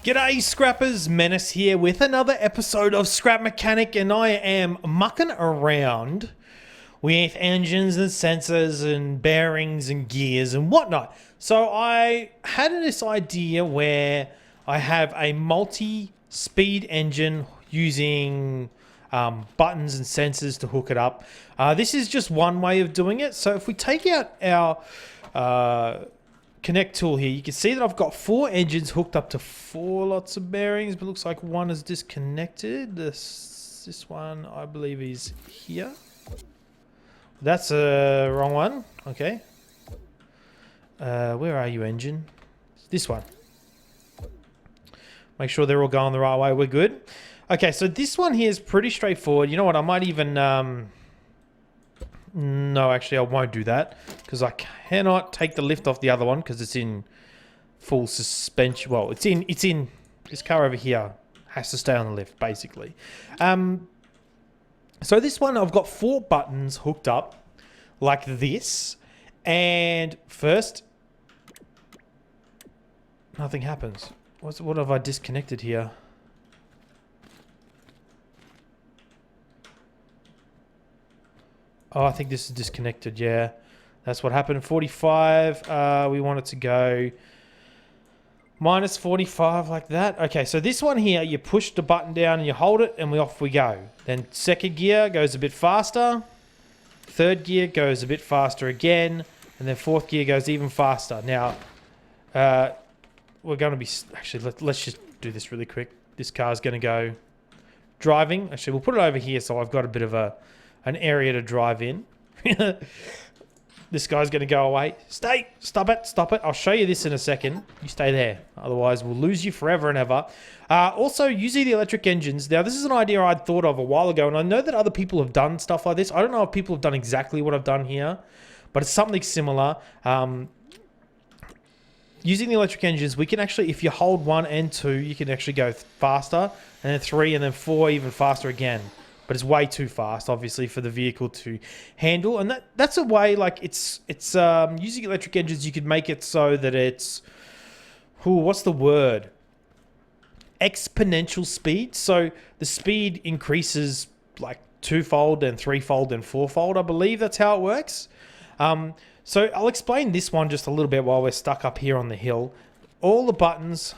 G'day Scrappers, Menace here with another episode of Scrap Mechanic, and I am mucking around with engines and sensors and bearings and gears and whatnot. So I had this idea where I have a multi-speed engine using buttons and sensors to hook it up. This is just one way of doing it. So if we take out our connect tool here, you can see that I've got 4 engines hooked up to 4 lots of bearings, but looks like one is disconnected. This one I believe is here. That's a wrong one. Okay. Where are you, engine? This one. Make sure they're all going the right way. We're good. Okay, so this one here is pretty straightforward. You know what? I might even no, actually, I won't do that because I cannot take the lift off the other one because it's in full suspension. Well, it's in this car over here has to stay on the lift, basically. So this one, I've got 4 buttons hooked up like this, and first, nothing happens. What have I disconnected here? Oh, I think this is disconnected, yeah. That's what happened. 45, we want it to go minus 45 like that. Okay, so this one here, you push the button down and you hold it and off we go. Then second gear goes a bit faster. Third gear goes a bit faster again. And then fourth gear goes even faster. Now, we're going to be... Actually, let's just do this really quick. This car's going to go driving. Actually, we'll put it over here so I've got a bit of an area to drive in. This guy's going to go away. Stay! Stop it! Stop it! I'll show you this in a second. You stay there. Otherwise, we'll lose you forever and ever. Also, using the electric engines. Now, this is an idea I'd thought of a while ago, and I know that other people have done stuff like this. I don't know if people have done exactly what I've done here, but it's something similar. Using the electric engines, we can actually, if you hold 1 and 2, you can actually go faster, and then 3, and then 4, even faster again. But it's way too fast, obviously, for the vehicle to handle. And that's a way, like, it's using electric engines, you could make it so that it's, what's the word? Exponential speed. So the speed increases, like, 2-fold and 3-fold and 4-fold, I believe that's how it works. So I'll explain this one just a little bit while we're stuck up here on the hill. All the buttons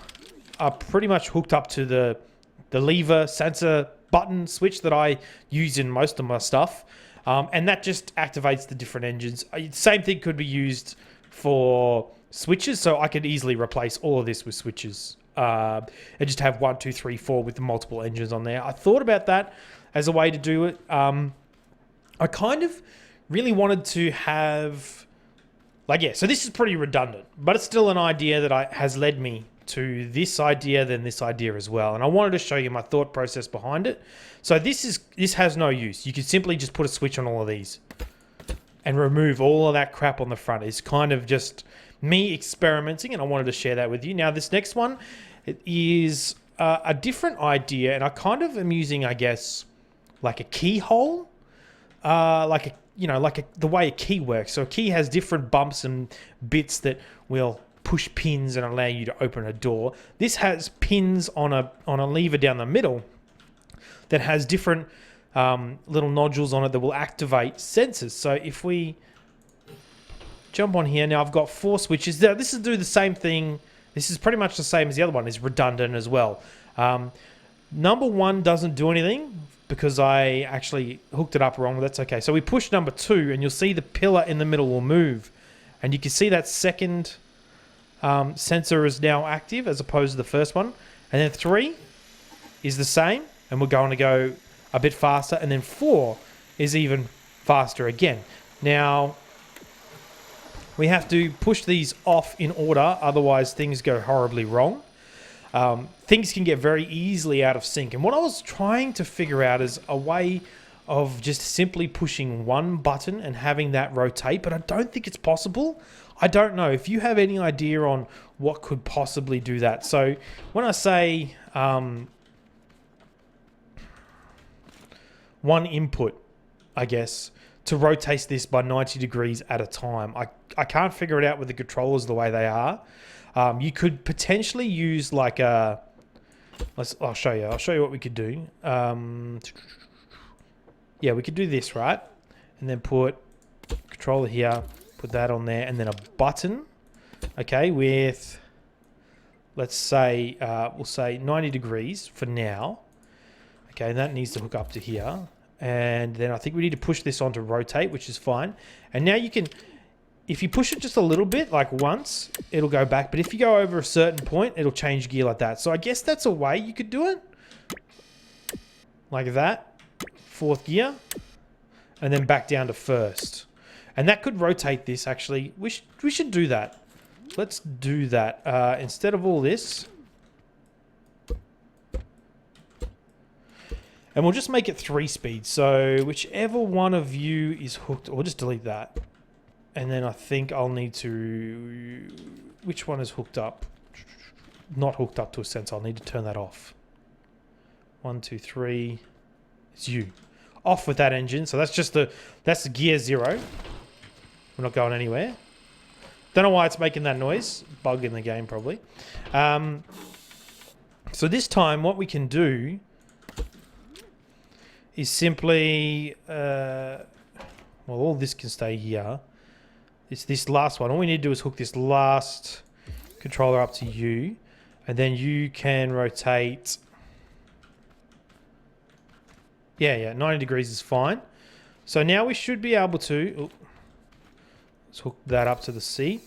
are pretty much hooked up to the lever, sensor, button switch that I use in most of my stuff, and that just activates the different engines. Same thing could be used for switches, so I could easily replace all of this with switches and just have 1, 2, 3, 4 with the multiple engines on there. I thought about that as a way to do it. I kind of really wanted to have, like, yeah, so this is pretty redundant, but it's still an idea that has led me to this idea, then this idea as well. And I wanted to show you my thought process behind it. So this has no use. You could simply just put a switch on all of these and remove all of that crap on the front. It's kind of just me experimenting, and I wanted to share that with you. Now, this next one is a different idea, and I kind of am using, I guess, like a keyhole, the way a key works. So a key has different bumps and bits that will push pins and allow you to open a door. This has pins on a lever down the middle that has different little nodules on it that will activate sensors. So if we jump on here, now I've got 4 switches. Now this is do the same thing. This is pretty much the same as the other one. It's redundant as well. Number 1 doesn't do anything because I actually hooked it up wrong. That's okay. So we push number 2 and you'll see the pillar in the middle will move. And you can see that second sensor is now active as opposed to the first one. And then 3 is the same, and we're going to go a bit faster. And then 4 is even faster again. Now, we have to push these off in order, otherwise things go horribly wrong. Things can get very easily out of sync. And what I was trying to figure out is a way of just simply pushing 1 button and having that rotate, but I don't think it's possible. I don't know if you have any idea on what could possibly do that. So when I say 1 input, I guess, to rotate this by 90 degrees at a time, I can't figure it out with the controllers the way they are. You could potentially use like a I'll show you. I'll show you what we could do. Yeah, we could do this, right? And then put controller here, put that on there, and then a button, okay, with, let's say, we'll say 90 degrees for now. Okay, and that needs to hook up to here. And then I think we need to push this on to rotate, which is fine. And now you can, if you push it just a little bit, like once, it'll go back. But if you go over a certain point, it'll change gear like that. So I guess that's a way you could do it. Like that. Fourth gear. And then back down to first. And that could rotate this, actually. We should do that. Let's do that. Instead of all this. And we'll just make it 3 speeds. So whichever one of you is hooked, or just delete that. And then I think I'll need to, which one is hooked up? Not hooked up to a sensor. I'll need to turn that off. 1, 2, 3. It's you. Off with that engine. So that's just that's the gear 0. We're not going anywhere. Don't know why it's making that noise. Bug in the game probably. So this time what we can do is simply, well, all this can stay here. It's this last one. All we need to do is hook this last controller up to you, and then you can rotate. Yeah, 90 degrees is fine. So now we should be able to, let's hook that up to the seat.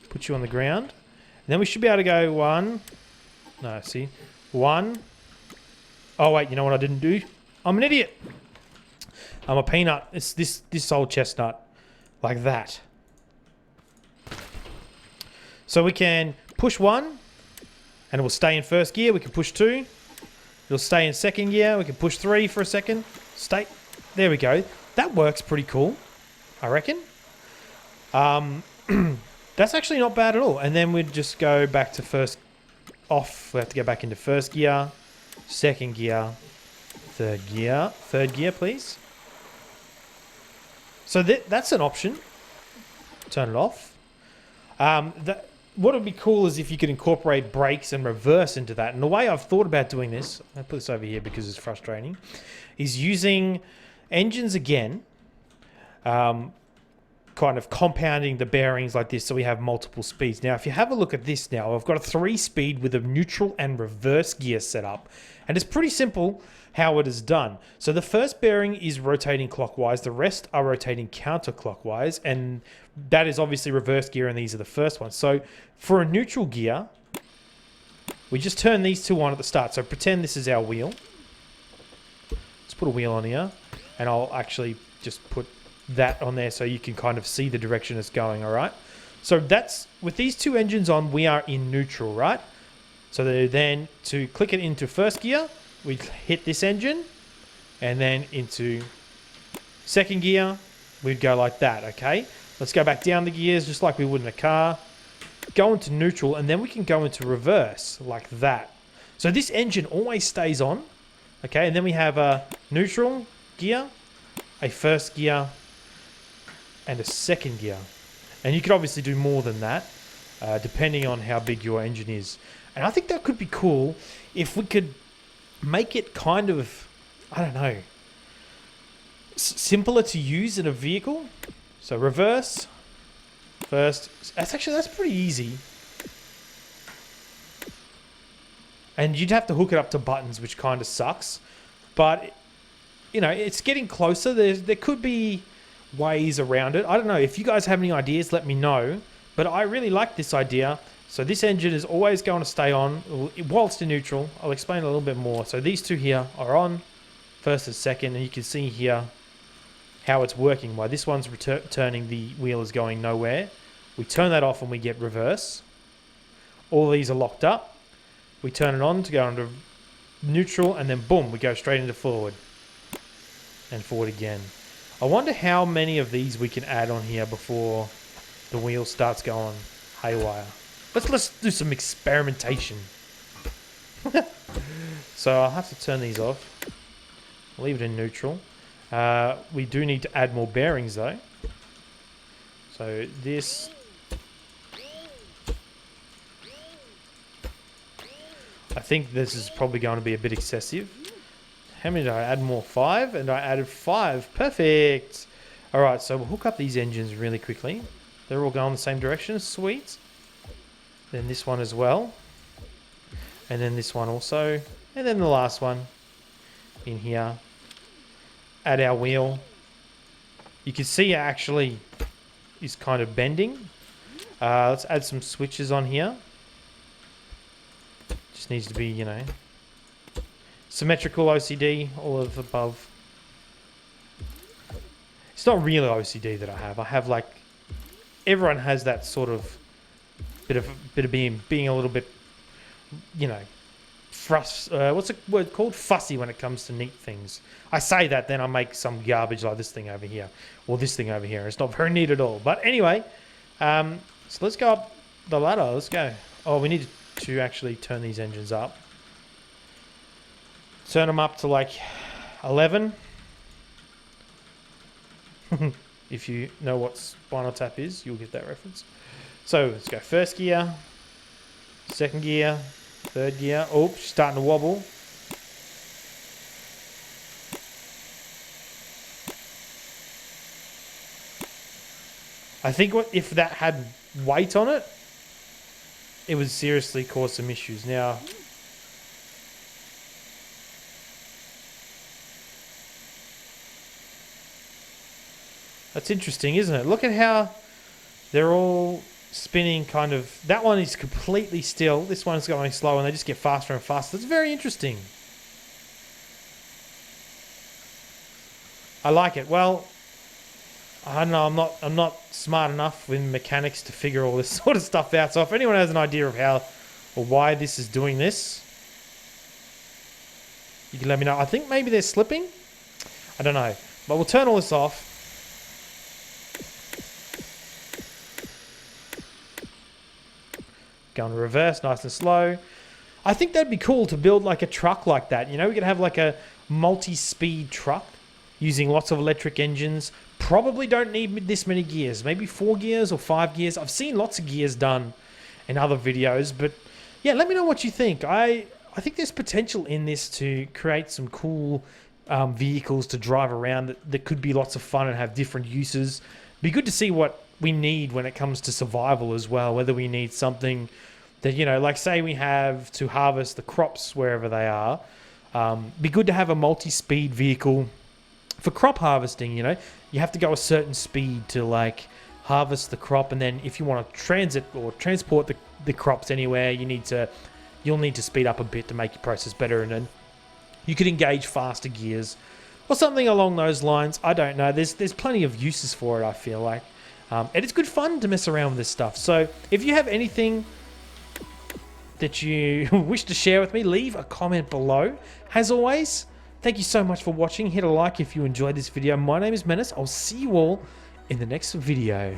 Put you on the ground. And then we should be able to go 1. No, see? 1. Oh, wait, you know what I didn't do? I'm an idiot. I'm a peanut. It's this old chestnut. Like that. So we can push 1, and it will stay in first gear. We can push 2. It'll stay in second gear. We can push 3 for a second. Stay. There we go. That works pretty cool, I reckon. That's actually not bad at all. And then we'd just go back to first off. We have to go back into first gear, second gear, third gear. Third gear, please. So that's an option. Turn it off. What would be cool is if you could incorporate brakes and reverse into that. And the way I've thought about doing this, I'll put this over here because it's frustrating, is using engines again, kind of compounding the bearings like this so we have multiple speeds. Now, if you have a look at this now, I've got a 3-speed with a neutral and reverse gear set up. And it's pretty simple how it is done. So the first bearing is rotating clockwise, the rest are rotating counterclockwise, and that is obviously reverse gear, and these are the first ones. So for a neutral gear, we just turn these 2 on at the start. So pretend this is our wheel. Let's put a wheel on here, and I'll actually just put that on there so you can kind of see the direction it's going, all right? So that's, with these 2 engines on, we are in neutral, right? So then to click it into first gear, we hit this engine, and then into second gear, we'd go like that, okay? Let's go back down the gears just like we would in a car. Go into neutral, and then we can go into reverse like that. So this engine always stays on, okay? And then we have a neutral gear, a first gear, and a second gear. And you could obviously do more than that, depending on how big your engine is. And I think that could be cool if we could make it kind of, I don't know, simpler to use in a vehicle. So reverse, first. That's pretty easy. And you'd have to hook it up to buttons, which kind of sucks. But, you know, it's getting closer. There could be ways around it. I don't know. If you guys have any ideas, let me know. But I really like this idea. So this engine is always going to stay on whilst in neutral. I'll explain a little bit more. So these 2 here are on, first and second, and you can see here how it's working. While this one's turning, the wheel is going nowhere. We turn that off and we get reverse. All these are locked up. We turn it on to go into neutral, and then boom, we go straight into forward. And forward again. I wonder how many of these we can add on here before the wheel starts going haywire. Let's do some experimentation. So I'll have to turn these off. Leave it in neutral. We do need to add more bearings though. So this, I think this is probably going to be a bit excessive. How many did I add more? 5, and I added 5. Perfect. All right, so we'll hook up these engines really quickly. They're all going the same direction. Sweet. Then this one as well. And then this one also. And then the last one in here. Add our wheel. You can see it actually is kind of bending. Let's add some switches on here. Just needs to be, you know, symmetrical OCD, all of the above. It's not real OCD that I have. I have like, everyone has that sort of bit of being a little bit, you know, what's the word called? Fussy when it comes to neat things. I say that, then I make some garbage like this thing over here, or this thing over here. It's not very neat at all. But anyway, so let's go up the ladder. Let's go. Oh, we need to actually turn these engines up. Turn them up to like 11. If you know what Spinal Tap is, you'll get that reference. So let's go first gear, second gear, third gear. Oh, she's starting to wobble. I think if that had weight on it, it would seriously cause some issues. Now, that's interesting, isn't it? Look at how they're all spinning kind of. That one is completely still. This one's going slow and they just get faster and faster. It's very interesting. I like it. Well, I don't know, I'm not smart enough with mechanics to figure all this sort of stuff out. So if anyone has an idea of how or why this is doing this, you can let me know. I think maybe they're slipping. I don't know. But we'll turn all this off. Going reverse, nice and slow. I think that'd be cool to build like a truck like that. You know, we could have like a multi-speed truck using lots of electric engines. Probably don't need this many gears. Maybe 4 gears or 5 gears. I've seen lots of gears done in other videos. But yeah, let me know what you think. I think there's potential in this to create some cool vehicles to drive around that could be lots of fun and have different uses. Be good to see what we need when it comes to survival as well. Whether we need something that, you know, like say we have to harvest the crops wherever they are. Be good to have a multi-speed vehicle for crop harvesting. You know, you have to go a certain speed to like harvest the crop, and then if you want to transit or transport the crops anywhere, you'll need to speed up a bit to make your process better, and then you could engage faster gears or something along those lines. I don't know. There's plenty of uses for it, I feel like. And it's good fun to mess around with this stuff. So if you have anything that you wish to share with me, leave a comment below. As always, thank you so much for watching. Hit a like if you enjoyed this video. My name is Menace. I'll see you all in the next video.